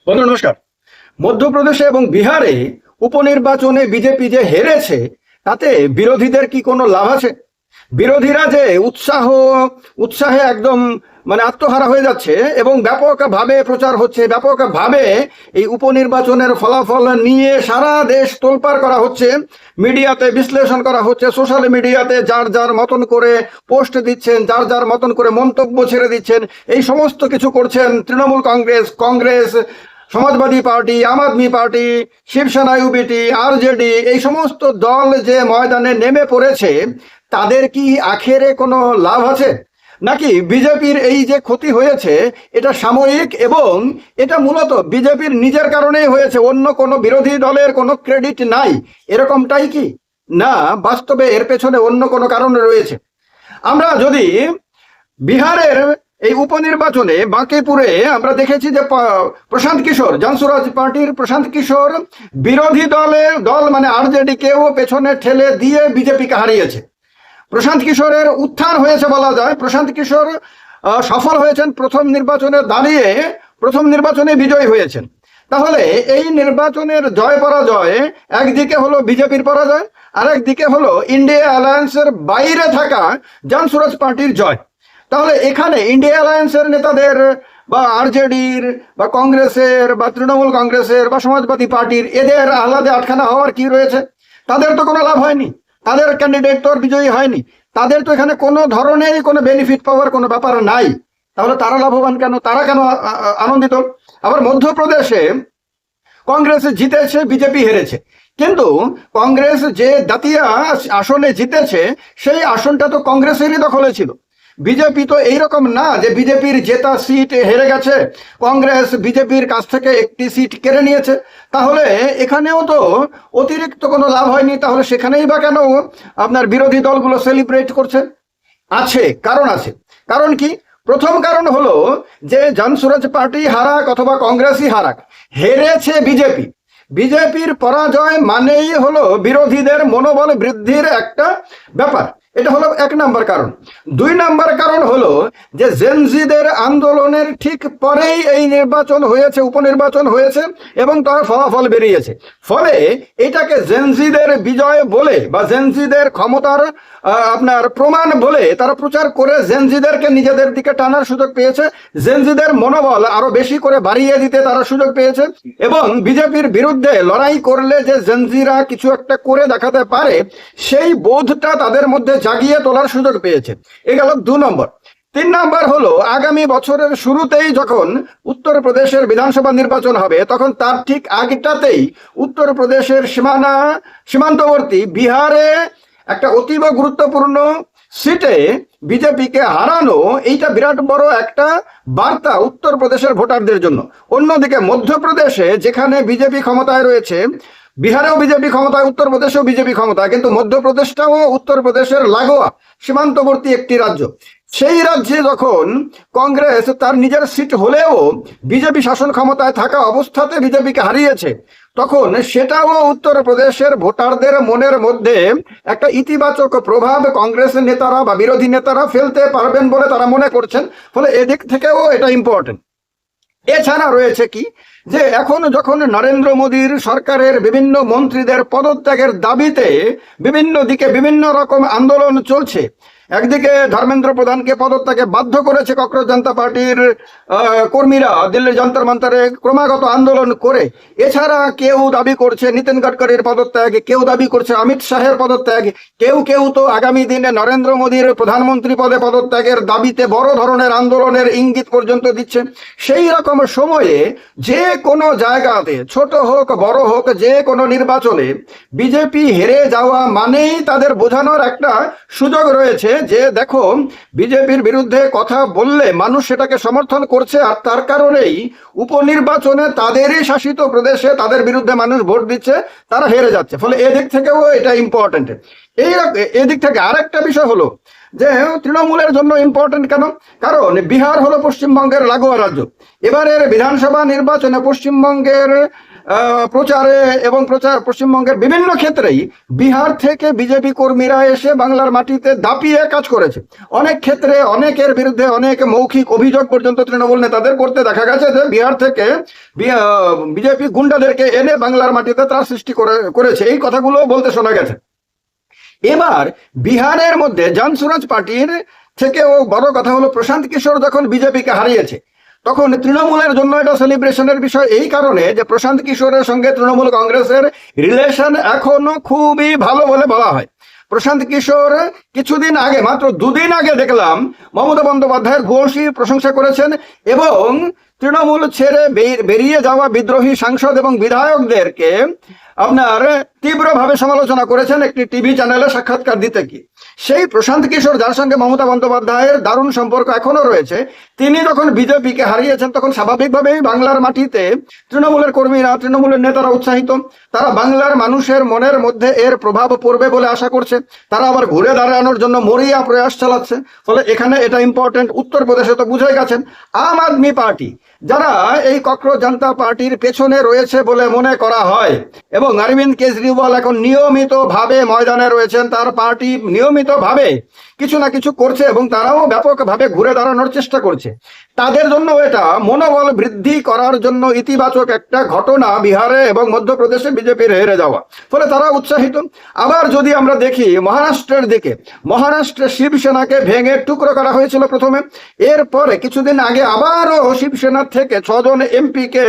বন্ধু নমস্কার। মধ্যপ্রদেশে এবং বিহারে উপনির্বাচনে বিজেপি যে হেরেছে, তাতে বিরোধীদের কি কোনো লাভ আছে? বিরোধীরা যে উৎসাহে একদম মানে আত্মহারা হয়ে যাচ্ছে এবং ব্যাপকভাবে প্রচার হচ্ছে, ব্যাপকভাবে এই উপনির্বাচনের ফলাফল নিয়ে সারা দেশ তোলপাড় করা হচ্ছে, মিডিয়াতে বিশ্লেষণ করা হচ্ছে, সোশ্যাল মিডিয়াতে যার যার মতন করে পোস্ট দিচ্ছেন, যার যার মতন করে মন্তব্য ছেড়ে দিচ্ছেন। এই সমস্ত কিছু করছেন তৃণমূল কংগ্রেস, সমাজবাদী পার্টি, আম আদমি পার্টি, শিবসেনা, ইউবিটি, আরজেডি, এই সমস্ত দল যে ময়দানে নেমে পড়েছে, তাদের কি আখেরে কোনো লাভ আছে? নাকি বিজেপির এই যে ক্ষতি হয়েছে এটা সাময়িক এবং এটা মূলত বিজেপির নিজের কারণেই হয়েছে, অন্য কোনো বিরোধী দলের কোনো ক্রেডিট নাই, এরকমটাই কি? না, বাস্তবে এর পেছনে অন্য কোনো কারণ রয়েছে। আমরা যদি বিহারের এই উপনির্বাচনে বাঁকেপুরে আমরা দেখেছি যে প্রশান্ত কিশোর, জনসুরাজ পার্টির প্রশান্ত কিশোর বিরোধী দল মানে আরজেডি কেও পেছনে ঠেলে দিয়ে বিজেপিকে হারিয়েছে। প্রশান্ত কিশোরের উত্থান হয়েছে বলা যায়। প্রশান্ত কিশোর সফল হয়েছেন, প্রথম নির্বাচনে বিজয়ী হয়েছেন। তাহলে এই নির্বাচনের জয় পরাজয় একদিকে হলো বিজেপির পরাজয়, আর একদিকে হলো ইন্ডিয়া অ্যালায়েন্সের বাইরে থাকা জনসুরাজ পার্টির জয়। তাহলে এখানে ইন্ডিয়া অ্যালায়েন্সের নেতাদের বা আরজেডির বা কংগ্রেসের বা তৃণমূল কংগ্রেসের বা সমাজবাদী পার্টির এদের আহ্লাদে আটখানা হওয়ার কি রয়েছে? তাদের তো কোনো লাভ হয়নি, তাদের ক্যান্ডিডেট তো বিজয়ী হয়নি, তাদের তো এখানে কোনো ধরনের কোনো বেনিফিট পাওয়ার কোনো ব্যাপার নাই। তাহলে তারা লাভবান কেন, তারা কেন আনন্দিত? আবার মধ্যপ্রদেশে কংগ্রেস জিতেছে, বিজেপি হেরেছে, কিন্তু কংগ্রেস যে দাতিয়া আসনে জিতেছে সেই আসনটা তো কংগ্রেসেরই দখলে ছিল। বিজেপি তো এইরকম না যে বিজেপির জেতা সিট হেরে গেছে, কংগ্রেস বিজেপির কাছ থেকে একটি সিট কেড়ে নিয়েছে। তাহলে এখানেও তো অতিরিক্ত কোনো লাভ হয়নি, তাহলে সেখানেই বা কেন আপনার বিরোধী দলগুলো সেলিব্রেট করছে? কারণ আছে। কারণ কি? প্রথম কারণ হলো যে জনসুরাজ পার্টি হারাক অথবা কংগ্রেসই হারাক, হেরেছে বিজেপি। বিজেপির পরাজয় মানেই হলো বিরোধীদের মনোবল বৃদ্ধির একটা ব্যাপার। এটা হলো 1 নম্বর কারণ। 2 নম্বর কারণ হলো যে জেনজিদের আন্দোলনের ঠিক পরেই এই নির্বাচন হয়েছে, উপনির্বাচন হয়েছে এবং তার ফলাফল বেরিয়েছে। ফলে এটাকে জেনজিদের বিজয় বলে বা জেনজিদের ক্ষমতার আপনার প্রমাণ বলে তারা প্রচার করে জেনজিদেরকে নিজেদের দিকে টানার সুযোগ পেয়েছে, জেনজিদের মনোবল আরো বেশি করে বাড়িয়ে দিতে তারা সুযোগ পেয়েছে এবং বিজেপির বিরুদ্ধে লড়াই করলে যে জেনজিরা কিছু একটা করে দেখাতে পারে সেই বোধটা তাদের মধ্যে জাগিয়ে তোলার সুযোগ পেয়েছে। এ গেল 2 নম্বর। 3 নম্বর হলো আগামী বছরের শুরুতেই যখন উত্তরপ্রদেশের বিধানসভা নির্বাচন হবে, তখন তার ঠিক আগটাতেই উত্তরপ্রদেশের সীমান্তবর্তী বিহারে একটা অতীব গুরুত্বপূর্ণ সিটে বিজেপিকে হারানো, এইটা বিরাট বড় একটা বার্তা উত্তরপ্রদেশের ভোটারদের জন্য। অন্যদিকে মধ্যপ্রদেশে যেখানে বিজেপি ক্ষমতায় রয়েছে, বিহারেও বিজেপি ক্ষমতায়, উত্তরপ্রদেশেও বিজেপি ক্ষমতায়, কিন্তু মধ্যপ্রদেশটাও উত্তরপ্রদেশের লাগোয়া সীমান্তবর্তী একটি রাজ্য। সেই রাজ্যে যখন কংগ্রেস তার নিজের সিট হলেও বিজেপি শাসন ক্ষমতায় থাকা অবস্থাতে বিজেপিকে হারিয়েছে, তখন সেটাও উত্তরপ্রদেশের ভোটারদের মনের মধ্যে একটা ইতিবাচক প্রভাব কংগ্রেস নেতারা বা বিরোধী নেতারা ফেলতে পারবেন বলে তারা মনে করছেন। ফলে এদিক থেকেও এটা ইম্পর্টেন্ট। এছাড়া রয়েছে কি, যে এখন যখন নরেন্দ্র মোদীর সরকারের বিভিন্ন মন্ত্রীদের পদত্যাগের দাবিতে বিভিন্ন দিকে বিভিন্ন রকম আন্দোলন চলছে, একদিকে ধর্মেন্দ্র প্রধানকে পদত্যাগে বাধ্য করেছে ককরোচ জনতা পার্টির কর্মীরা দিল্লির যন্তর মন্তরে ক্রমাগত আন্দোলন করে। এছাড়া কেউ দাবি করছে নীতিন গডকরির পদত্যাগ, কেউ দাবি করছে অমিত শাহের পদত্যাগ, কেউ তো আগামী দিনে নরেন্দ্র মোদীর প্রধানমন্ত্রী পদে পদত্যাগের দাবিতে বড় ধরনের আন্দোলনের ইঙ্গিত পর্যন্ত দিচ্ছে। সেই রকম সময়ে যে কোনো জায়গাতে, ছোট হোক বড় হোক, যে কোনো নির্বাচনে বিজেপি হেরে যাওয়া মানেই তাদের বোঝানোর একটা সুযোগ রয়েছে যে দেখো, বিজেপির বিরুদ্ধে কথা বললে মানুষ সেটাকে সমর্থন করছে, আর তার কারণেই উপনির্বাচনে তাদেরই শাসিত প্রদেশে তাদের বিরুদ্ধে মানুষ ভোট দিচ্ছে, তারা হেরে যাচ্ছে। ফলে এদিক থেকেও এটা ইম্পর্টেন্ট। এদিক থেকে আরেকটা বিষয় হলো যে তৃণমূলের জন্য ইম্পর্টেন্ট কেন? কারণ বিহার হলো পশ্চিমবঙ্গের লাগোয়া রাজ্য। এবারের বিধানসভা নির্বাচনে পশ্চিমবঙ্গের প্রচারে এবং পশ্চিমবঙ্গের বিভিন্ন ক্ষেত্রেই বিহার থেকে বিজেপি কর্মীরা এসে বাংলার মাটিতে দাপিয়ে কাজ করেছে। অনেক ক্ষেত্রে অনেকের বিরুদ্ধে অনেক মৌখিক অভিযোগ পর্যন্ত তৃণমূল নেতাদের করতে দেখা গেছে যে বিহার থেকে বিজেপি গুন্ডাদেরকে এনে বাংলার মাটিতে ত্রাস সৃষ্টি করেছে, এই কথাগুলো বলতে শোনা গেছে। এবার বিহারের মধ্যে জনসুরাজ পার্টির থেকেও বড় কথা হলো প্রশান্ত কিশোর যখন বিজেপিকে হারিয়েছে তখন তৃণমূলের জন্য এটা সেলিব্রেশনের বিষয়, এই কারণে যে প্রশান্ত কিশোরের সঙ্গে তৃণমূল কংগ্রেসের রিলেশন এখনো খুবই ভালো বলে বলা হয়। প্রশান্ত কিশোর কিছুদিন আগে, মাত্র দুদিন আগে দেখলাম মমতা বন্দ্যোপাধ্যায়ের ভূয়সী প্রশংসা করেছেন এবং তৃণমূল ছেড়ে বেরিয়ে যাওয়া বিদ্রোহী সাংসদ এবং বিধায়কদেরকে আপনার তীব্রভাবে সমালোচনা করেছেন একটি টিভি চ্যানেলে সাক্ষাৎকার দিতে গিয়ে। সেই প্রশান্ত কিশোর, যার সঙ্গে মমতা বন্দ্যোপাধ্যায়ের দারুণ সম্পর্ক এখনো রয়েছে, তিনি যখন বিজেপিকে হারিয়েছেন তখন স্বাভাবিকভাবেই বাংলার মাটিতে তৃণমূলের কর্মীরা, তৃণমূলের নেতারা উৎসাহিত। তারা বাংলার মানুষের মনের মধ্যে এর প্রভাব পড়বে বলে আশা করছে। তারা আবার ঘুরে দাঁড়ানোর জন্য মরিয়া প্রয়াস চালাচ্ছে। ফলে এখানে এটা ইম্পর্টেন্ট। উত্তরপ্রদেশে তো বুঝে গেছেন আম আদমি পার্টি, যারা এই ককরোচ জনতা পার্টির পেছনে রয়েছে বলে মনে করা হয়, এবং অরবিন্দ কেজরিওয়াল এখন নিয়মিতভাবে ময়দানে রয়েছেন, তার পার্টি নিয়মিতভাবে কিছু না কিছু করছে এবং তারাও ব্যাপকভাবে ঘুরে দাঁড়ানোর চেষ্টা করছে। তাদের জন্য এটা মনোবল বৃদ্ধি করার জন্য ইতিবাচক একটা ঘটনা বিহারে এবং মধ্যপ্রদেশে বিজেপির হেরে যাওয়া, ফলে তারা উৎসাহিত। আবার যদি আমরা দেখি মহারাষ্ট্রের দিকে, মহারাষ্ট্রে শিবসেনাকে ভেঙে টুকরো করা হয়েছিল প্রথমে, এরপরে কিছুদিন আগে আবারও শিবসেনা থেকে 6 জন এমপিকে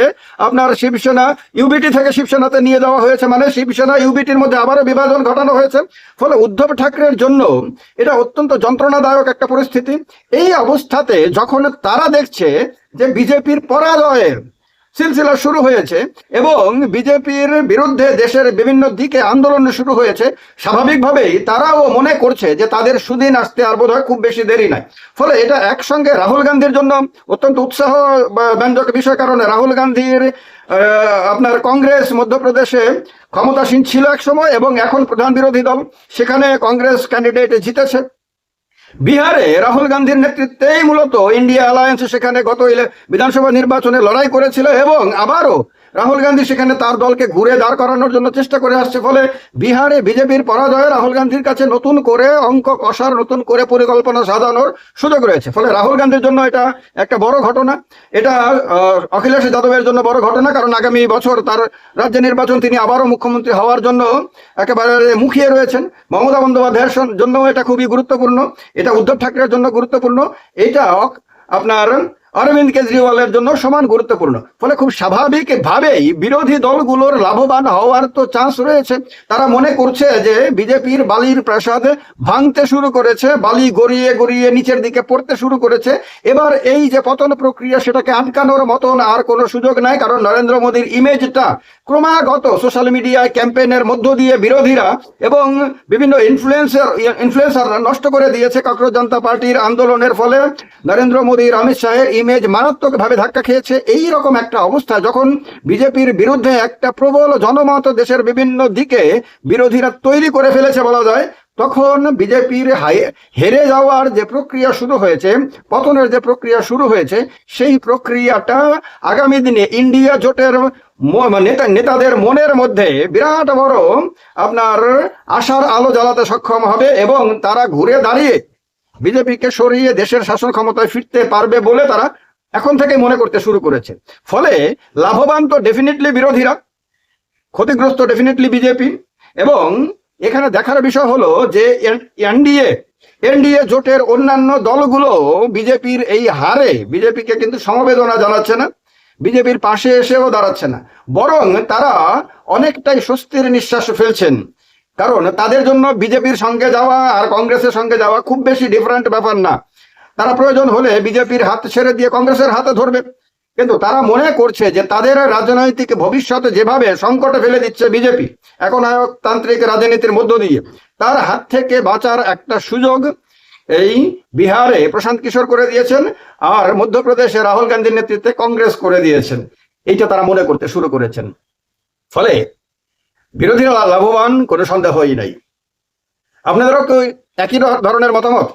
আপনার শিবসেনা ইউবিটি থেকে শিবসেনাতে নিয়ে যাওয়া হয়েছে, মানে শিবসেনা ইউবিটির মধ্যে আবারও বিভাজন ঘটানো হয়েছে। ফলে উদ্ধব ঠাকরের জন্য এটা অত্যন্ত যন্ত্রণাদায়ক একটা পরিস্থিতি। এই অবস্থাতে যখন তারা দেখছে যে বিজেপির পরাজয়ের সিলসিলা শুরু হয়েছে এবং বিজেপির বিরুদ্ধে দেশের বিভিন্ন দিকে আন্দোলন শুরু হয়েছে, স্বাভাবিকভাবেই তারাও মনে করছে যে তাদের সুদিন আসতে আর বোধহয় খুব বেশি দেরি নাই। ফলে এটা একসঙ্গে রাহুল গান্ধীর জন্য অত্যন্ত উৎসাহ ব্যঞ্জক বিষয়, কারণ রাহুল গান্ধীর আপনার কংগ্রেস মধ্যপ্রদেশে ক্ষমতাসীন ছিল এক সময় এবং এখন প্রধান বিরোধী দল, সেখানে কংগ্রেস ক্যান্ডিডেট জিতেছে। বিহারে রাহুল গান্ধীর নেতৃত্বেই মূলত ইন্ডিয়া অ্যালায়েন্স সেখানে গত বিধানসভা নির্বাচনে লড়াই করেছিল এবং আবারও রাহুল গান্ধী সেখানে তার দলকে ঘুরে দাঁড় করানোর জন্য চেষ্টা করে আসছে। ফলে বিহারে বিজেপির পরাজয়ে রাহুল গান্ধীর কাছে নতুন করে অঙ্ক কষার, নতুন করে পরিকল্পনা সাজানোর সুযোগ রয়েছে। ফলে রাহুল গান্ধীর জন্য এটা একটা বড় ঘটনা। এটা অখিলেশ যাদবের জন্য বড় ঘটনা, কারণ আগামী বছর তার রাজ্য নির্বাচন, তিনি আবারও মুখ্যমন্ত্রী হওয়ার জন্য একেবারে মুখিয়ে রয়েছেন। মমতা বন্দ্যোপাধ্যায়ের জন্য এটা খুবই গুরুত্বপূর্ণ, এটা উদ্ধব ঠাকরের জন্য গুরুত্বপূর্ণ, এটা আপনার অরবিন্দ কেজরিওয়ালের জন্য সমান গুরুত্বপূর্ণ। ফলে খুব স্বাভাবিকভাবেই বিরোধী দলগুলোর লাভবান হওয়ার তো চান্স রয়েছে। তারা মনে করছে যে বিজেপির বালির প্রাসাদ ভাঙতে শুরু করেছে, বালি গড়িয়ে গড়িয়ে নিচের দিকে পড়তে শুরু করেছে। এবার এই যে পতন প্রক্রিয়া, সেটাকে আটকানোর মতন আর কোনো সুযোগ নাই, কারণ নরেন্দ্র মোদীর ইমেজটা ক্রমাগত সোশ্যাল মিডিয়ায় ক্যাম্পেইনের মধ্য দিয়ে বিরোধীরা এবং বিভিন্ন ইনফ্লুয়েন্সাররা নষ্ট করে দিয়েছে। ককরোচ জনতা পার্টির আন্দোলনের ফলে নরেন্দ্র মোদীর, অমিত শাহের ইমেজ মারাত্মকভাবে ধাক্কা খেয়েছে। এই রকম একটা অবস্থা যখন বিজেপির বিরুদ্ধে একটা প্রবল জনমত দেশের বিভিন্ন দিকে বিরোধীরা তৈরি করে ফেলেছে বলা যায়, তখন বিজেপির হেরে যাওয়ার যে প্রক্রিয়া শুরু হয়েছে, পতনের যে প্রক্রিয়া শুরু হয়েছে, সেই প্রক্রিয়াটা আগামী দিনে ইন্ডিয়া জোটের নেতাদের মনের মধ্যে বিরাট বড় আপনার আশার আলো জ্বালাতে সক্ষম হবে এবং তারা ঘুরে দাঁড়িয়ে বিজেপিকে সরিয়ে দেশের শাসন ক্ষমতায় ফিরতে পারবে বলে তারা এখন থেকে মনে করতে শুরু করেছে। ফলে লাভবান তো ডেফিনেটলি বিরোধীরা, ক্ষতিগ্রস্ত ডেফিনেটলি বিজেপি। এবং এখানে দেখার বিষয় হলো যে এনডিএ জোটের অন্যান্য দলগুলো বিজেপির এই হারে বিজেপিকে কিন্তু সমবেদনা জানাচ্ছে না, বিজেপির পাশে এসেও দাঁড়াচ্ছে না, বরং তারা অনেকটাই স্বস্তির নিঃশ্বাস ফেলছেন। কারণ তাদের জন্য বিজেপির সঙ্গে যাওয়া আর কংগ্রেসের সঙ্গে যাওয়া খুব বেশি ডিফারেন্ট ব্যাপার না। তারা প্রয়োজন হলে বিজেপির হাত ছেড়ে দিয়ে কংগ্রেসের হাতে ধরবে, কিন্তু তারা মনে করছে যে তাদের রাজনৈতিক ভবিষ্যতে যেভাবে সংকটে ফেলে দিচ্ছে বিজেপি একনায়কতান্ত্রিক রাজনীতির মধ্য দিয়ে, তার হাত থেকে বাঁচার একটা সুযোগ এই বিহারে প্রশান্ত কিশোর করে দিয়েছেন আর মধ্যপ্রদেশে রাহুল গান্ধীর নেতৃত্বে কংগ্রেস করে দিয়েছেন। এইটা তারা মনে করতে শুরু করেছেন। ফলে বিরোধীরা লাভবান, কোনো সন্দেহই নাই। আপনাদেরও কি একই ধরনের মতামত?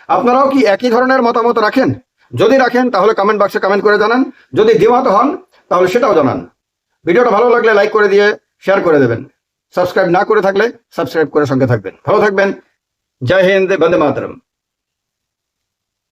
আপনারাও কি একই ধরনের মতামত রাখেন? যদি রাখেন তাহলে কমেন্ট বক্সে কমেন্ট করে জানান। যদি দ্বিমত হন তাহলে সেটাও জানান। ভিডিওটা ভালো লাগলে লাইক করে দিয়ে শেয়ার করে দেবেন। সাবস্ক্রাইব না করে থাকলে সাবস্ক্রাইব করে সঙ্গে থাকবেন। ভালো থাকবেন। জয় হিন্দ, বন্দে মাতরম।